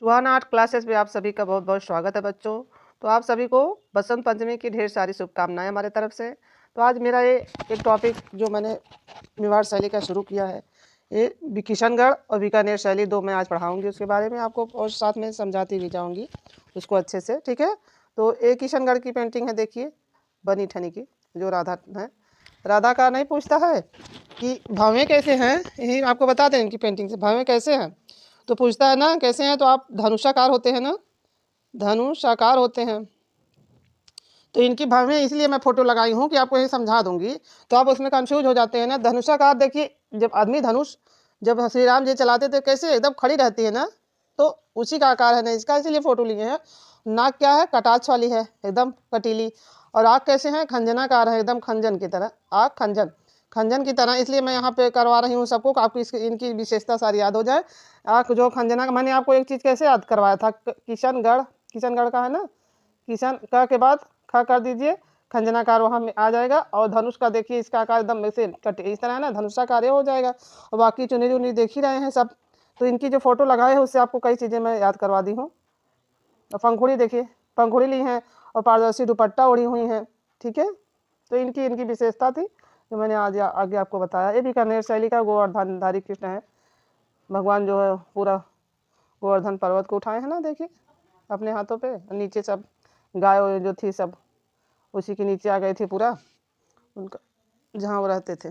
सुहाना art classes में आप सभी का बहुत बहुत स्वागत है बच्चों। तो आप सभी को बसंत पंचमी की ढेर सारी शुभकामनाएं हमारे तरफ से। तो आज मेरा ये एक टॉपिक जो मैंने मेवाड़ शैली का शुरू किया है, ये किशनगढ़ और बीकानेर शैली दो मैं आज पढ़ाऊंगी, उसके बारे में आपको और साथ में समझाती भी जाऊंगी उसको अच्छे से, ठीक है। तो एक किशनगढ़ की पेंटिंग है, देखिए बनी ठनी की, जो राधा है। राधा का नहीं पूछता है कि भावें कैसे हैं, यही आपको बता दें इनकी पेंटिंग से भावें कैसे हैं। तो पूछता है ना कैसे हैं, तो आप धनुषाकार होते हैं ना, धनुषाकार होते हैं। तो इनकी भावें इसलिए मैं फोटो लगाई हूँ कि आपको ये समझा दूंगी, तो आप उसमें कंफ्यूज हो जाते हैं ना। धनुषाकार देखिए, जब आदमी धनुष जब श्री राम जी चलाते थे कैसे एकदम खड़ी रहती है ना, तो उसी का आकार है ना इसका, इसीलिए फोटो लिए हैं। नाक क्या है, कटाक्ष वाली है, एकदम कटीली। और आँख कैसे है, खंजनाकार है, एकदम खंजन की तरह, आँख खंजन खंजन की तरह। इसलिए मैं यहाँ पे करवा रही हूँ सबको, आपको इनकी विशेषता सारी याद हो जाए। आँख जो खंजना का, मैंने आपको एक चीज़ कैसे याद करवाया था, किशनगढ़, किशनगढ़ का है ना, किशन का के बाद खा कर दीजिए, खंजनाकार वहाँ में आ जाएगा। और धनुष का देखिए, इसका आकार एकदम वैसे कट इस तरह है ना, धनुषाकार हो जाएगा। और बाकी चुनरी उनरी देख ही रहे हैं सब। तो इनकी जो फोटो लगाए हैं उससे आपको कई चीज़ें मैं याद करवा दी हूँ। और पंखुड़ी देखिए, पंखुड़ी ली हैं और पारदर्शी दुपट्टा ओढ़ी हुई हैं, ठीक है। तो इनकी इनकी विशेषता थी जो मैंने आज आगे आपको बताया। ये बीकानेर शैली का गोवर्धनधारी कृष्ण है। भगवान जो है पूरा गोवर्धन पर्वत को उठाए हैं ना, देखिए अपने हाथों पे, नीचे सब गाय जो थी सब उसी के नीचे आ गई थी पूरा उनका, जहाँ वो रहते थे।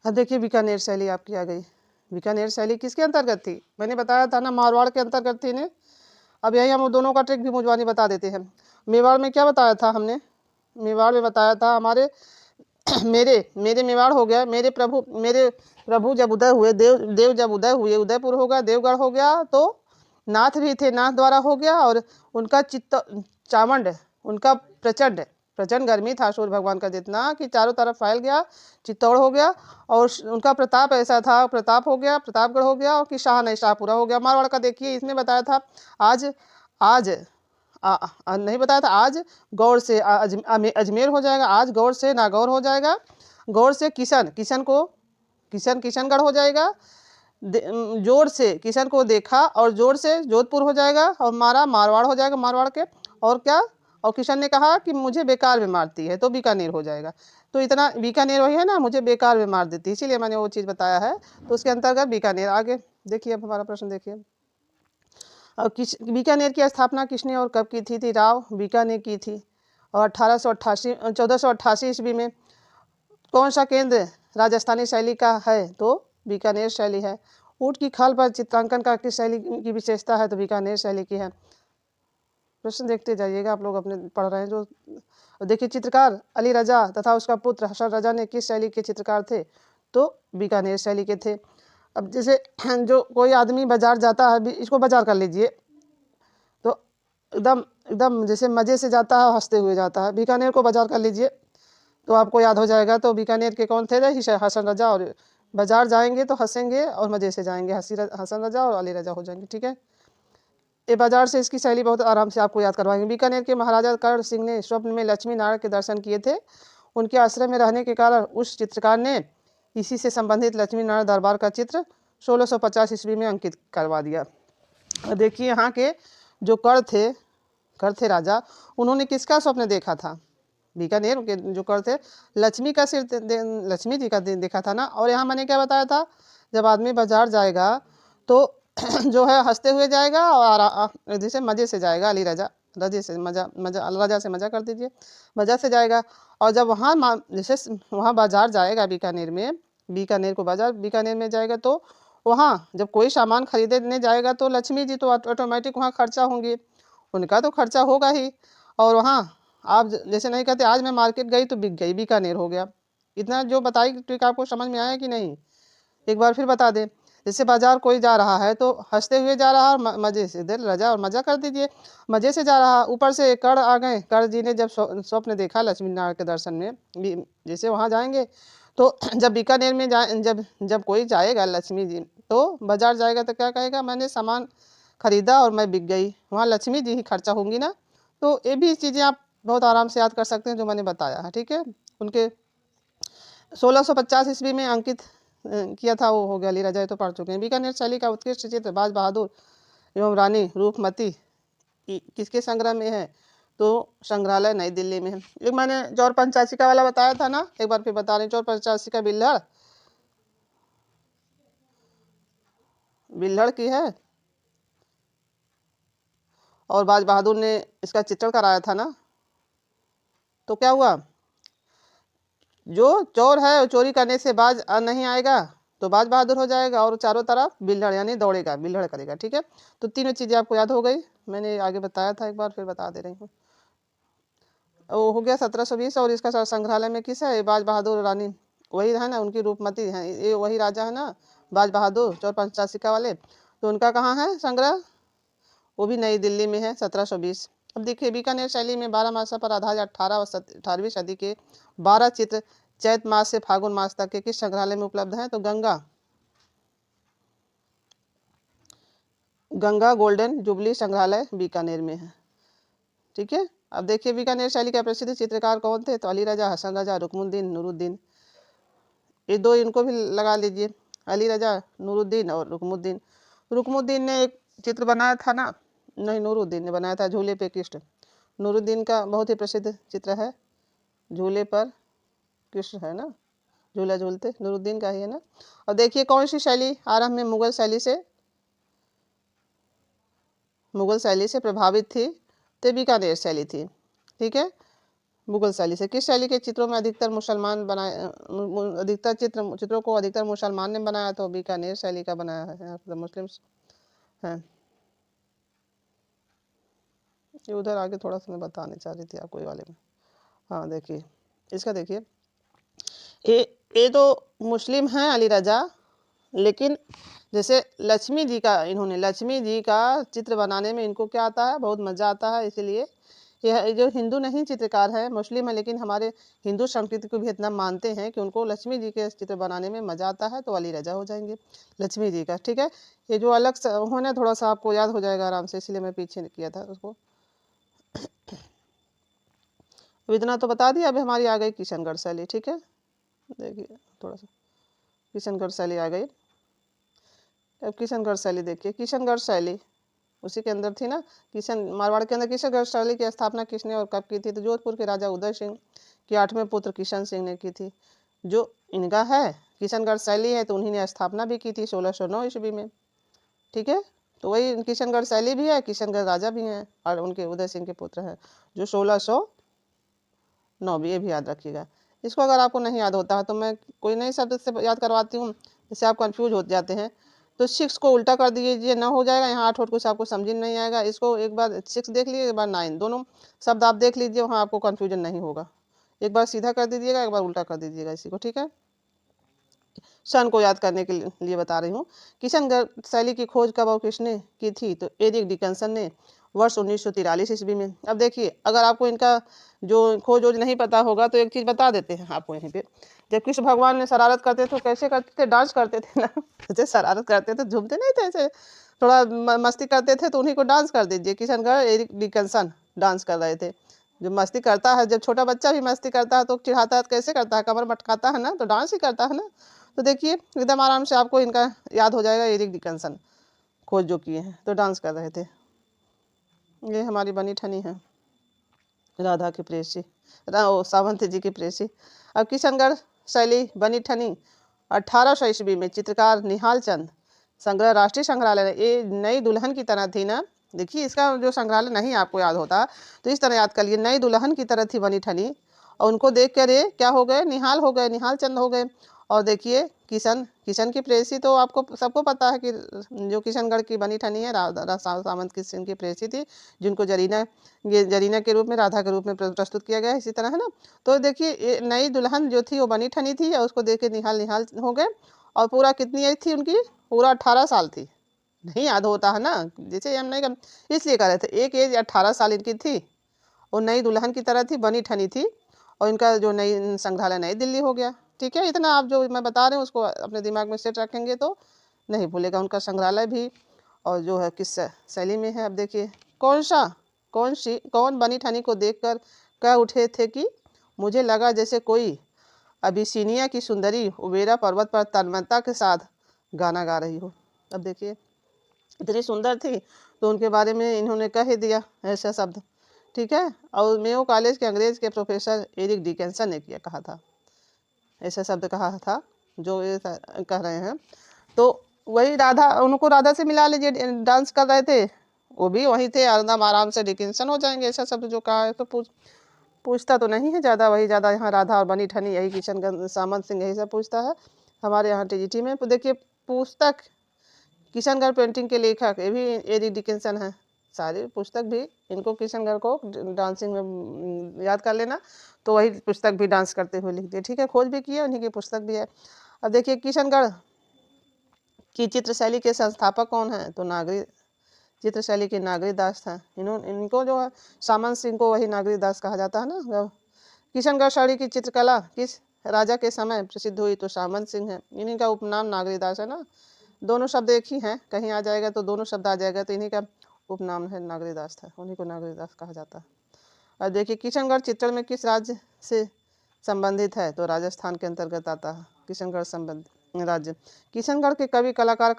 अब देखिए बीकानेर शैली आपकी आ गई। बीकानेर शैली किसके अंतर्गत थी, मैंने बताया था ना, मारवाड़ के अंतर्गत थी ने। अब यही हम दोनों का ट्रिक भी मुझवानी बता देते हैं। मेवाड़ में क्या बताया था हमने, मेवाड़ में बताया था हमारे मेरे मेरे मेवाड़ हो गया, मेरे प्रभु जब उदय हुए, देव जब उदय हुए, उदयपुर हो गया, देवगढ़ हो गया, तो नाथ भी थे, नाथ द्वारा हो गया। और उनका चामंड, उनका प्रचंड प्रचंड गर्मी था सूर्य भगवान का जितना कि चारों तरफ फैल गया, चित्तौड़ हो गया। और उनका प्रताप ऐसा था, प्रताप हो गया, प्रतापगढ़ हो गया, और कि शाह नहीं शाहपुरा हो गया। मारवाड़ का देखिए, इसमें बताया था आज आज नहीं बताया था, आज गौर से अजमेर हो जाएगा, आज गौर से नागौर हो जाएगा, गौर से किशन को किशनगढ़ हो जाएगा, जोड़ से किशन को देखा, और जोड़ से जोधपुर हो जाएगा, और मारा मारवाड़ हो जाएगा, मारवाड़ के। और क्या, और किशन ने कहा कि मुझे बेकार में मारती है, तो बीकानेर हो जाएगा। तो इतना बीकानेर वही है ना, मुझे बेकार में मार देती है, इसीलिए मैंने वो चीज़ बताया है। तो उसके अंतर्गत बीकानेर। आगे देखिए, अब हमारा प्रश्न देखिए। और बीकानेर की स्थापना किसने और कब की थी राव बीकानेर की थी। और 1488 ईस्वी में। कौन सा केंद्र राजस्थानी शैली का है, तो बीकानेर शैली है। ऊँट की खाल पर चित्रांकन का किस शैली की विशेषता है, तो बीकानेर शैली की है। प्रश्न देखते जाइएगा, आप लोग अपने पढ़ रहे हैं जो। देखिए, चित्रकार अली रजा तथा उसका पुत्र हसन रजा ने किस शैली के चित्रकार थे, तो बीकानेर शैली के थे। अब जैसे जो कोई आदमी बाजार जाता है, इसको बाजार कर लीजिए, तो एकदम एकदम जैसे मज़े से जाता है, हंसते हुए जाता है। बीकानेर को बाजार कर लीजिए तो आपको याद हो जाएगा। तो बीकानेर के कौन थे, हसन रजा। और बाजार जाएंगे तो हंसेंगे और मज़े से जाएंगे, हसन रजा और अली रजा हो जाएंगे, ठीक है। ये बाजार से इसकी शैली बहुत आराम से आपको याद करवाएंगे। बीकानेर के महाराजा कर्ण सिंह ने स्वप्न में लक्ष्मी नारायण के दर्शन किए थे। उनके आश्रय में रहने के कारण उस चित्रकार ने इसी से संबंधित लक्ष्मी नारायण दरबार का चित्र 1650 ईस्वी में अंकित करवा दिया। देखिए, यहाँ के जो कर थे राजा, उन्होंने किसका स्वप्न देखा था, बीकानेर के जो कर थे, लक्ष्मी का सिर लक्ष्मी जी का देखा था ना। और यहाँ मैंने क्या बताया था, जब आदमी बाजार जाएगा तो जो है हंसते हुए जाएगा और जैसे मज़े से जाएगा, अली रजा रजे से मज़ा मज़ा रजा से मज़ा कर दीजिए, मज़ा से जाएगा। और जब वहाँ जैसे वहाँ बाजार जाएगा बीकानेर में, बीकानेर को बाजार बीकानेर में जाएगा, तो वहाँ जब कोई सामान खरीदने जाएगा तो लक्ष्मी जी तो ऑटोमेटिक वहाँ खर्चा होंगे, उनका तो खर्चा होगा ही। और वहाँ आप जैसे नहीं कहते आज मैं मार्केट गई तो बिक गई, बीकानेर हो गया। इतना जो बताई ट्रिक आपको समझ में आया कि नहीं, एक बार फिर बता दें। जैसे बाजार कोई जा रहा है तो हंसते हुए जा रहा है, मज़े से दिल रजा और मज़ा कर दीजिए, मज़े से जा रहा। ऊपर से कर्ण आ गए, कर्ण जी ने जब स्वप्न देखा लक्ष्मी नारायण के दर्शन में, जैसे वहाँ जाएंगे तो जब बीकानेर में जब कोई जाएगा लक्ष्मी जी, तो बाजार जाएगा तो क्या कहेगा, मैंने सामान खरीदा और मैं बिक गई, वहाँ लक्ष्मी जी ही खर्चा होंगी ना। तो ये भी चीज़ें आप बहुत आराम से याद कर सकते हैं जो मैंने बताया है, ठीक है। उनके 1650 ईस्वी में अंकित किया था, वो हो गया अली रजा, तो पढ़ चुके हैं। बीकानेर शैली का उत्कृष्ट चित्र बाज बहादुर एवं रानी रूपमती किसके संग्रह में है? तो संग्रहालय नई दिल्ली में है। एक मैंने चौर पंचाशिका वाला बताया था ना, एक बार फिर बता रहे, चौर पंचाशिका बिल्हड़ की है, और बाज बहादुर ने इसका चित्रण कराया था ना। तो क्या हुआ, जो चोर है वो चोरी करने से बाज नहीं आएगा तो बाज बहादुर हो जाएगा, और चारों तरफ बिल्हड़ यानी दौड़ेगा, बिल्हड़ करेगा। ठीक है, तो तीनों चीजें आपको याद हो गई, मैंने आगे बताया था, एक बार फिर बता दे रही हूँ। वो हो गया 1720, और इसका संग्रहालय में किस है? बाज बहादुर रानी, वही है ना, उनकी रूपमती है, ये वही राजा है ना बाज बहादुर चौर पंचाशिका वाले। तो उनका कहाँ है संग्रह? वो भी नई दिल्ली में है, 1720। अब देखिए, बीकानेर शैली में 12 मासा पर आधारित 18वीं सदी के 12 चित्र चैत मास से फागुन मास तक के किस संग्रहालय में उपलब्ध हैं? तो गंगा गोल्डन जुबली संग्रहालय बीकानेर में है। ठीक है, अब देखिए बीकानेर शैली के प्रसिद्ध चित्रकार कौन थे? तो अली रजा, हसन रजा, रुकमुद्दीन, नूरुद्दीन। ये दो इनको भी लगा लीजिए, अली रजा, नूरुद्दीन और रुकमुद्दीन। रुकमुद्दीन ने एक चित्र बनाया था ना, नहीं, नूरुद्दीन ने बनाया था, झूले पे कृष्ण। नूरुद्दीन का बहुत ही प्रसिद्ध चित्र है, झूले पर कृष्ण है ना, झूला झूलते, नूरुद्दीन का ही है ना। और देखिए कौन सी शैली आरंभ में मुगल शैली से प्रभावित थी? तो बीकानेर शैली थी। ठीक है, मुगल शैली से। किस शैली के चित्रों में अधिकतर चित्रों को अधिकतर मुसलमान ने बनाया? तो बीकानेर शैली का बनाया है, मुस्लिम्स हैं। ये उधर आगे थोड़ा सा मैं बताने चाह रही थी आपको ये वाले में। हाँ देखिए, इसका देखिए, ये तो मुस्लिम हैं अली रजा, लेकिन जैसे लक्ष्मी जी का चित्र बनाने में इनको क्या आता है? बहुत मजा आता है। इसीलिए यह जो हिंदू नहीं चित्रकार है, मुस्लिम है, लेकिन हमारे हिंदू संस्कृति को भी इतना मानते हैं कि उनको लक्ष्मी जी के चित्र बनाने में मजा आता है, तो अली रजा हो जाएंगे लक्ष्मी जी का। ठीक है, ये जो अलग होना थोड़ा सा आपको याद हो जाएगा आराम से, इसलिए मैं पीछे किया था उसको। इतना तो बता दिया। अब हमारी आ गई किशनगढ़ शैली। ठीक है, देखिए थोड़ा सा किशनगढ़ शैली आ गई। अब किशनगढ़ शैली देखिए, किशनगढ़ शैली उसी के अंदर थी ना, मारवाड़ के अंदर किशनगढ़ शैली की स्थापना किसने और कब की थी? तो जोधपुर के राजा उदय सिंह के 8वें पुत्र किशन सिंह ने की थी। जो इनका है किशनगढ़ शैली है, तो उन्हीं ने स्थापना भी की थी 1609 ईस्वी में। ठीक है, तो वही किशनगढ़ शैली भी है, किशनगढ़ राजा भी हैं, और उनके उदय सिंह के पुत्र हैं जो 1609 भी, ये भी याद रखिएगा। इसको अगर आपको नहीं याद होता है तो मैं कोई नई शब्द से याद करवाती हूँ, जिससे आप कंफ्यूज हो जाते हैं। तो 6 को उल्टा कर दीजिए, न हो जाएगा, यहाँ 8 कुछ आपको समझ नहीं आएगा। इसको एक बार 6 देख लीजिए, एक बार 9, दोनों शब्द आप देख लीजिए, वहाँ आपको कन्फ्यूजन नहीं होगा। एक बार सीधा कर दीजिएगा, एक बार उल्टा कर दीजिएगा इसी को। ठीक है, सन को याद करने के लिए बता रही हूँ। किशनगढ़ शैली की खोज कब और किसने की थी? तो एरिक डिकन्सन ने वर्ष 1943 ईस्वी में। अब देखिए, अगर आपको इनका जो खोज वोज नहीं पता होगा तो एक चीज़ बता देते हैं आपको यहीं पे। जब कृष्ण भगवान ने शरारत करते थे, कैसे करते थे? डांस करते थे ना, जैसे शरारत करते थे, झूमते नहीं थे, ऐसे थोड़ा मस्ती करते थे, तो उन्हीं को डांस कर दीजिए। किशनगढ़ एरिक डिकन्सन डांस कर रहे थे। जो मस्ती करता है, जब छोटा बच्चा भी मस्ती करता है तो चिढ़ाता है, कैसे करता है? कमर मटकाता है ना, तो डांस ही करता है ना। तो देखिए एकदम आराम से आपको इनका याद हो जाएगा, एरिक डिकन्सन खोज जो किए हैं, तो डांस कर रहे थे। ये हमारी बनी ठनी है, राधा की प्रेयसी, सावंत जी की प्रेयसी। अब किशनगढ़ शैली बनी ठनी 1800 ईस्वी में चित्रकार निहाल चंद संग्रह राष्ट्रीय संग्रहालय, ये नई दुल्हन की तरह थी ना। देखिए, इसका जो संग्रहालय नहीं आपको याद होता तो इस तरह याद कर लिए, नई दुल्हन की तरह थी बनी ठनी, और उनको देख कर ये क्या हो गए? निहाल हो गए, निहाल चंद हो गए। और देखिए किशन की प्रेयसी तो आपको सबको पता है कि जो किशनगढ़ की बनी ठनी है, सावंत किशन की प्रेयसी थी, जिनको जरीना के रूप में, राधा के रूप में प्रस्तुत किया गया, इसी तरह है ना। तो देखिए नई दुल्हन जो थी वो बनी ठनी थी, और उसको देख के निहाल हो गए। और पूरा कितनी एज थी उनकी? पूरा 18 साल थी। नहीं याद होता है ना, जैसे हम नहीं कर, इसलिए कह रहे थे, एक एज 18 साल इनकी थी, और नई दुल्हन की तरह थी, बनी ठनी थी, और इनका जो नई संग्रहालय नई दिल्ली हो गया। ठीक है, इतना आप जो मैं बता रहे हूँ उसको अपने दिमाग में सेट रखेंगे तो नहीं भूलेगा। उनका संग्रहालय भी और जो है किस शैली में है। अब देखिए, कौन बनी ठनी को देखकर कह उठे थे कि मुझे लगा जैसे कोई अबिसिनिया की सुंदरी उबेरा पर्वत पर तन्मयता के साथ गाना गा रही हो। अब देखिए, इतनी सुंदर थी, तो उनके बारे में इन्होंने कह ही दिया ऐसा शब्द, ठीक है। और मेयो कॉलेज के अंग्रेज के प्रोफेसर एरिक डिकेंसन ने किया कहा था, ऐसा शब्द कहा था जो ये कह रहे हैं। तो वही राधा, उनको राधा से मिला लीजिए, डांस कर रहे थे, वो भी वही थे, एकदम आराम से डिकेंसन हो जाएंगे, ऐसा शब्द जो कहा है। तो पूछता तो नहीं है ज़्यादा, वही ज़्यादा यहाँ राधा और बनी ठनी यही किशनगंज सामंत सिंह यही सब पूछता है हमारे यहाँ टीजीटी में। तो देखिए पुस्तक किशनगढ़ पेंटिंग के लेखक ये भी एरिक डिकिंसन है। सारी पुस्तक भी इनको किशनगढ़ को डांसिंग में याद कर लेना, तो वही पुस्तक भी डांस करते हुए लिख दिए, ठीक है। खोज भी किए, उन्हीं की पुस्तक भी है। अब देखिए किशनगढ़ की चित्रशैली के संस्थापक कौन है, तो नागरी चित्रशैली के नागरी दास था। इनको जो है सामंत सिंह को वही नागरी दास कहा जाता है ना। किशनगढ़ शैली की चित्रकला किस राजा के समय प्रसिद्ध हुई, तो सामंत सिंह है। इन्हीं का उपनाम नागरी दास है ना, दोनों शब्द एक ही हैं, कहीं आ जाएगा तो दोनों शब्द आ जाएगा, तो इन्हीं का उपनाम है नागरी दास था, उन्हीं को नागरी दास कहा जाता है। और देखिए किशनगढ़ चित्रण में किस राज्य से संबंधित है, तो राजस्थान के अंतर्गत आता है किशनगढ़ संबंधित राज्य। किशनगढ़ के कवि कलाकार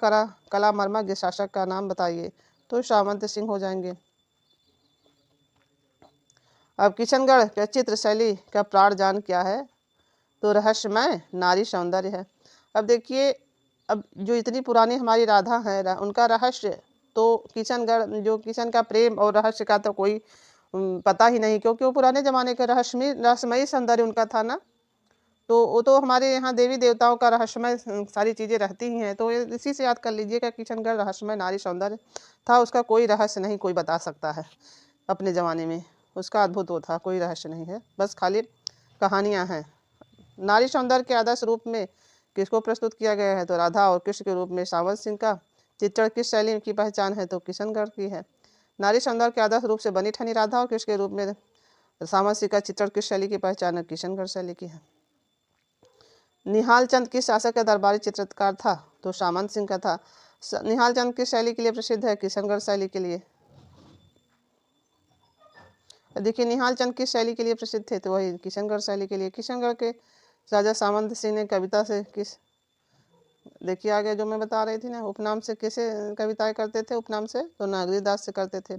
कला मर्मज्ञ शासक का नाम बताइए, तो सामंत सिंह हो जाएंगे। अब किशनगढ़ के चित्र शैली का प्राण जान क्या है, तो रहस्यमय नारी सौंदर्य है। अब देखिए, अब जो इतनी पुरानी हमारी राधा है उनका रहस्य तो किशनगढ़, जो किशन का प्रेम और रहस्य का तो कोई पता ही नहीं, क्योंकि वो पुराने ज़माने का रहस्यमयी सौंदर्य उनका था ना। तो वो तो हमारे यहाँ देवी देवताओं का रहस्यमय सारी चीज़ें रहती ही हैं, तो इसी से याद कर लीजिएगा किशनगढ़ रहस्यमय नारी सौंदर्य था, उसका कोई रहस्य नहीं कोई बता सकता है अपने ज़माने में, उसका अद्भुत वो था, कोई रहस्य नहीं है, बस खाली कहानियाँ हैं। नारी सौंदर्य के आदर्श रूप में किसको प्रस्तुत किया गया है, तो राधा और कृष्ण के रूप में सावंत सिंह का चित्रण किस शैली की पहचान है, तो किशनगढ़ की है। नारी सौंदर्य के आदर्श रूप से बनी ठनी राधा और कृष्ण के रूप में सावंत सिंह का चित्रण किस शैली की पहचान है, किशनगढ़ शैली की है। निहाल चंद किस शासक का दरबारी चित्रकार था, तो सामंत सिंह का था। निहाल चंद किस शैली के लिए प्रसिद्ध है, किशनगढ़ शैली के लिए। देखिए निहाल चंद किस शैली के लिए प्रसिद्ध थे, तो वही किशनगढ़ शैली के लिए। किशनगढ़ के राजा सामंत सिंह ने कविता से किस, देखिए आगे जो मैं बता रही थी ना, उपनाम से कैसे कविताएं करते थे, उपनाम से तो नागरी दास से करते थे।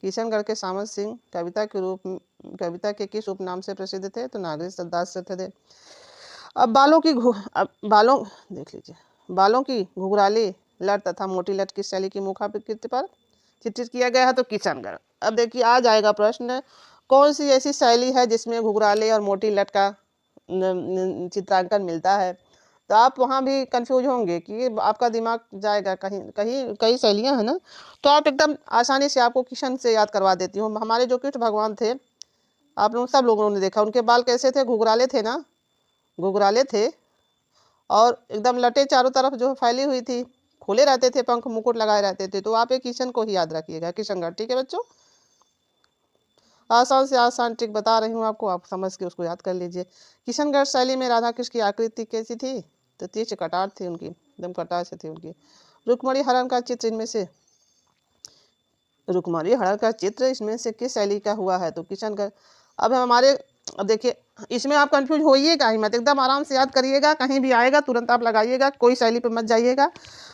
किशनगढ़ के सामंत सिंह कविता के किस उपनाम से प्रसिद्ध थे, तो नागरी दास से थे। अब बालों देख लीजिए, बालों की घुघराली लट तथा मोटी लट की शैली की मुखाकृति पर चित्रित किया गया है, तो किशनगढ़। अब देखिए आ जाएगा प्रश्न, कौन सी ऐसी शैली है जिसमें घुघराले और मोटी लट का चित्रांकन मिलता है, तो आप वहाँ भी कंफ्यूज होंगे कि आपका दिमाग जाएगा कहीं कहीं, कई शैलियाँ हैं ना, तो आप एकदम आसानी से आपको किशन से याद करवा देती हूँ। हमारे जो कृष्ण भगवान थे, आप लोग सब लोगों ने देखा, उनके बाल कैसे थे, घुघराले थे ना, घुघराले थे, और एकदम लटे चारों तरफ जो फैली हुई थी, खुले रहते थे, पंख मुकुट लगाए रहते थे। तो आप एक किशन को ही याद रखिएगा, किशनगढ़, ठीक है बच्चों। आसान से आसान ट्रिक बता रही हूँ आपको, आप समझ के उसको याद कर लीजिए। किशनगढ़ शैली में राधा कृष्ण की आकृति कैसी थी, तो तीक्ष्ण कटार थी उनकी, एकदम कटार से थी उनकी। रुक्मणी हरण का चित्र इनमें से, रुक्मणी हरण का चित्र इसमें से किस शैली का हुआ है, तो किशनगढ़। अब देखिए इसमें आप कंफ्यूज होइएगा ही मत, एकदम आराम से याद करिएगा, कहीं भी आएगा तुरंत आप लगाइएगा, कोई शैली पे मत जाइएगा।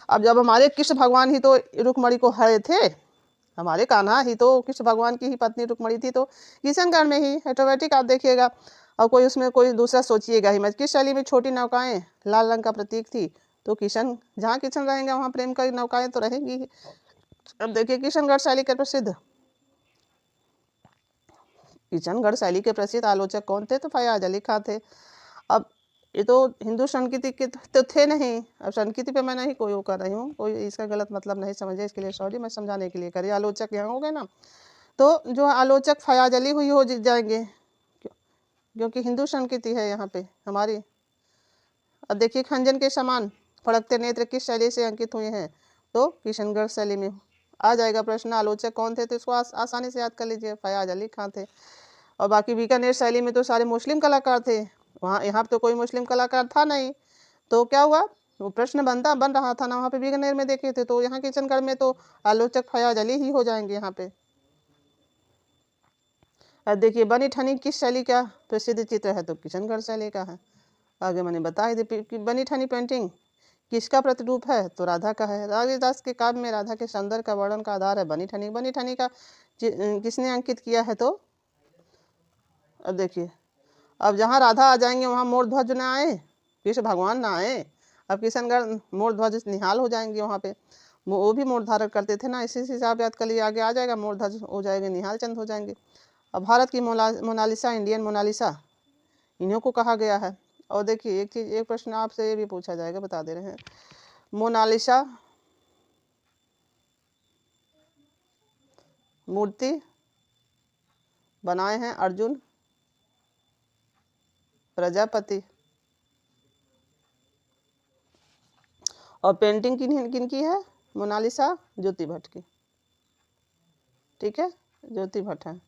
अब जब हमारे कृष्ण भगवान ही तो रुक्मणी को हरे थे, हमारे कान्हा ही तो कृष्ण भगवान की ही पत्नी रुक्मणी थी, तो किशनगढ़ में ही ऑटोमेटिक आप देखिएगा, और कोई उसमें कोई दूसरा सोचिएगा ही मत। किस शैली में छोटी नौकाएं लाल रंग का प्रतीक थी, तो किशन, जहाँ किशन रहेंगे वहाँ प्रेम की नौकाएं तो रहेंगी। अब देखिए किशनगढ़ शैली के प्रसिद्ध आलोचक कौन थे, तो फयाज अली खां थे। अब ये तो हिंदू संस्कृति के तो थे नहीं, अब संस्कृति पे मैं नहीं कोई वो कर रही हूँ, कोई इसका गलत मतलब नहीं समझे, इसके लिए सॉरी, मैं समझाने के लिए करिए। आलोचक यहाँ हो गए ना, तो जो आलोचक फयाज अली हुई हो जाएंगे, क्योंकि हिंदू संस्कृति है यहाँ पे हमारी। अब देखिए खंजन के समान फड़कते नेत्र किस शैली से अंकित हुए हैं, तो किशनगढ़ शैली में आ जाएगा प्रश्न। आलोचक कौन थे, तो इसको आसानी से याद कर लीजिए, फयाज अली खां थे। और बाकी बीकानेर शैली में तो सारे मुस्लिम कलाकार थे, वहाँ यहाँ पे तो कोई मुस्लिम कलाकार था नहीं, तो क्या हुआ, वो प्रश्न बन रहा था ना, वहाँ पे बीकानेर में देखे थे, तो यहाँ किशनगढ़ में तो आलोचक फयाज अली ही हो जाएंगे यहाँ पे। अब देखिए बनी ठनी किस शैली का प्रसिद्ध चित्र है, तो किशनगढ़ शैली का है। आगे मैंने बता ही दी कि बनी ठनी पेंटिंग किसका प्रतिरूप है? तो राधा का है। कालिदास के काव्य में राधा के सौंदर्य का वर्णन का आधार है बनी ठनी। बनी ठनी का किसने अंकित किया है? तो अब देखिए, अब जहाँ राधा आ जाएंगे वहाँ मोर ध्वज न आए, कृष्ण भगवान ना आए। अब किशनगढ़ मोर ध्वज निहाल हो जाएंगे, वहाँ पे वो भी मोर धारण करते थे ना, इसी से आप याद कर लिए, आगे आ जाएगा मोर ध्वज हो जाएंगे, निहाल चंद हो जाएंगे। अब भारत की मोनालिसा, इंडियन मोनालिसा, इन्हीं को कहा गया है। और देखिए एक चीज, एक प्रश्न आपसे ये भी पूछा जाएगा, बता दे रहे हैं। मोनालिसा मूर्ति बनाए हैं अर्जुन प्रजापति, और पेंटिंग किन की है? मोनालिसा ज्योति भट्ट की। ठीक है, ज्योति भट्ट है।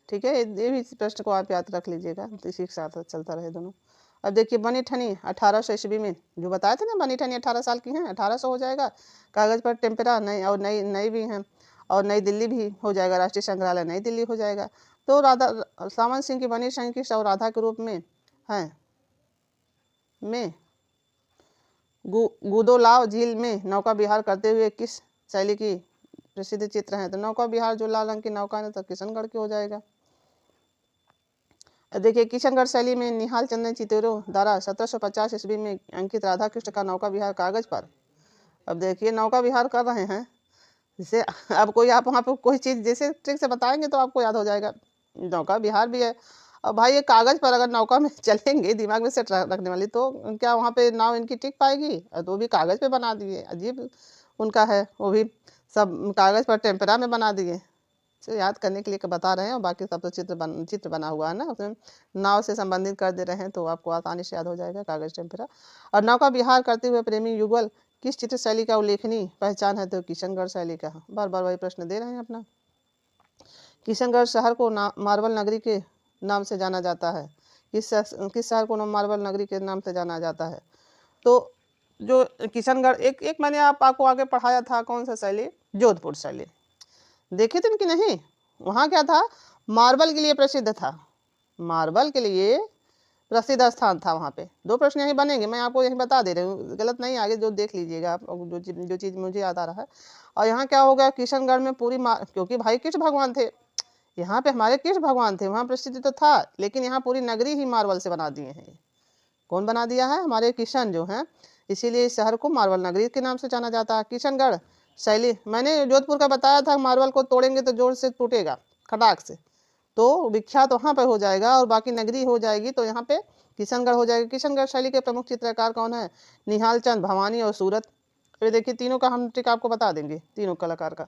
ठीक है, ये भी प्रश्न को आप याद रख लीजिएगा, इसी के साथ चलता रहे दोनों। अब देखिए बनी ठनी 1800 ईस्वी में, जो बताए थे ना बनी ठनी 18 साल की हैं, 1800 हो जाएगा। कागज पर टेम्परा नई, और नई नई भी हैं, और नई दिल्ली भी हो जाएगा, राष्ट्रीय संग्रहालय नई दिल्ली हो जाएगा। तो राधा सावन सिंह की बनी शंकिश और राधा के रूप में है में गुदोलाव झील में नौका विहार करते हुए किस शैली की प्रसिद्ध चित्र हैं? तो नौका विहार जो लाल रंग की नौका है तो किशनगढ़ की हो जाएगा। देखिए किशनगढ़ शैली में निहाल चंद चितेरो द्वारा 1750 ईस्वी में अंकित राधा कृष्ण का नौका विहार कागज पर। अब देखिए नौका विहार कर रहे हैं, जैसे अब कोई आप वहाँ पर कोई चीज़ जैसे ट्रिक से बताएंगे तो आपको याद हो जाएगा, नौका विहार भी है। अब भाई ये कागज़ पर अगर नौका में चलेंगे, दिमाग में सेट रखने वाली, तो क्या वहाँ पे नाव इनकी टिक पाएगी? तो भी कागज़ पे बना दिए, अजीब उनका है, वो भी सब कागज़ पर टेम्परा में बना दिए। तो याद करने के लिए बता रहे हैं, और बाकी सब तो चित्र बना हुआ है ना, उसमें नाव से संबंधित कर दे रहे हैं, तो आपको आसानी से याद हो जाएगा कागज टेम्परा। और नौका विहार करते हुए प्रेमी युगल किस चित्र शैली का उल्लेखनीय पहचान है? तो किशनगढ़ शैली का। बार बार वही प्रश्न दे रहे हैं अपना। किशनगढ़ शहर को मार्बल नगरी के नाम से जाना जाता है। किस शहर को मार्बल नगरी के नाम से जाना जाता है? तो जो किशनगढ़, एक मैंने आपको आगे पढ़ाया था, कौन सा शैली? जोधपुर शैली। देखे थे कि नहीं? वहाँ क्या था? मार्बल के लिए प्रसिद्ध था, मार्बल के लिए प्रसिद्ध स्थान था वहाँ पे। दो प्रश्न यही बनेंगे, मैं आपको यही बता दे रही हूँ, गलत नहीं, आगे जो देख लीजिएगा आप, जो चीज़ मुझे याद आ रहा है। और यहाँ क्या हो गया, किशनगढ़ में पूरी क्योंकि भाई कृष्ण भगवान थे यहाँ पे, हमारे कृष्ण भगवान थे, वहाँ प्रसिद्ध तो था, लेकिन यहाँ पूरी नगरी ही मार्बल से बना दिए हैं। कौन बना दिया है? हमारे किशन जो हैं, इसीलिए इस शहर को मार्बल नगरी के नाम से जाना जाता है। किशनगढ़ शैली, मैंने जोधपुर का बताया था, मार्बल को तोड़ेंगे तो जोर से टूटेगा, खटाक से, तो विख्यात वहाँ पे हो जाएगा, और बाकी नगरी हो जाएगी, तो यहाँ पे किशनगढ़ हो जाएगा। किशनगढ़ शैली के प्रमुख चित्रकार कौन है? निहाल चंद, भवानी और सूरत। फिर देखिए तीनों का हम ट्रिक आपको बता देंगे, तीनों कलाकार का।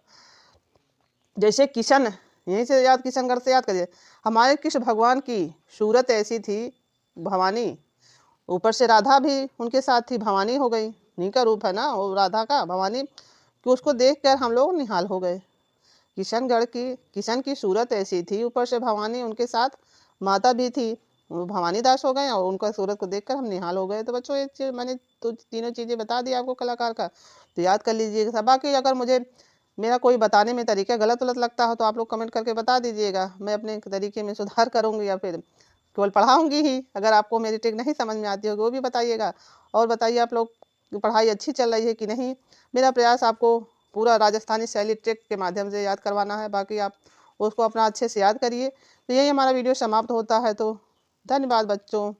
जैसे किशन, यहीं से याद, किशनगढ़ से याद करिए, हमारे कृष्ण भगवान की सूरत ऐसी थी भवानी, ऊपर से राधा भी उनके साथ थी, भवानी हो गई, उन्हीं का रूप है ना वो राधा का, भवानी, कि उसको देखकर हम लोग निहाल हो गए। किशनगढ़ की, किशन की सूरत ऐसी थी, ऊपर से भवानी उनके साथ माता भी थी, वो भवानी दास हो गए, और उनका सूरत को देखकर हम निहाल हो गए। तो बच्चों एक चीज़ मैंने तो तीनों चीज़ें बता दी आपको कलाकार का, तो याद कर लीजिएगा। बाकी अगर मुझे मेरा कोई बताने में तरीका गलत लगता हो तो आप लोग कमेंट करके बता दीजिएगा, मैं अपने तरीके में सुधार करूँगी, या फिर केवल पढ़ाऊँगी ही। अगर आपको मेरी ट्रिक नहीं समझ में आती होगी वो भी बताइएगा। और बताइए आप लोग की पढ़ाई अच्छी चल रही है कि नहीं? मेरा प्रयास आपको पूरा राजस्थानी शैली ट्रिक के माध्यम से याद करवाना है, बाकी आप उसको अपना अच्छे से याद करिए। तो यही हमारा वीडियो समाप्त होता है, तो धन्यवाद बच्चों।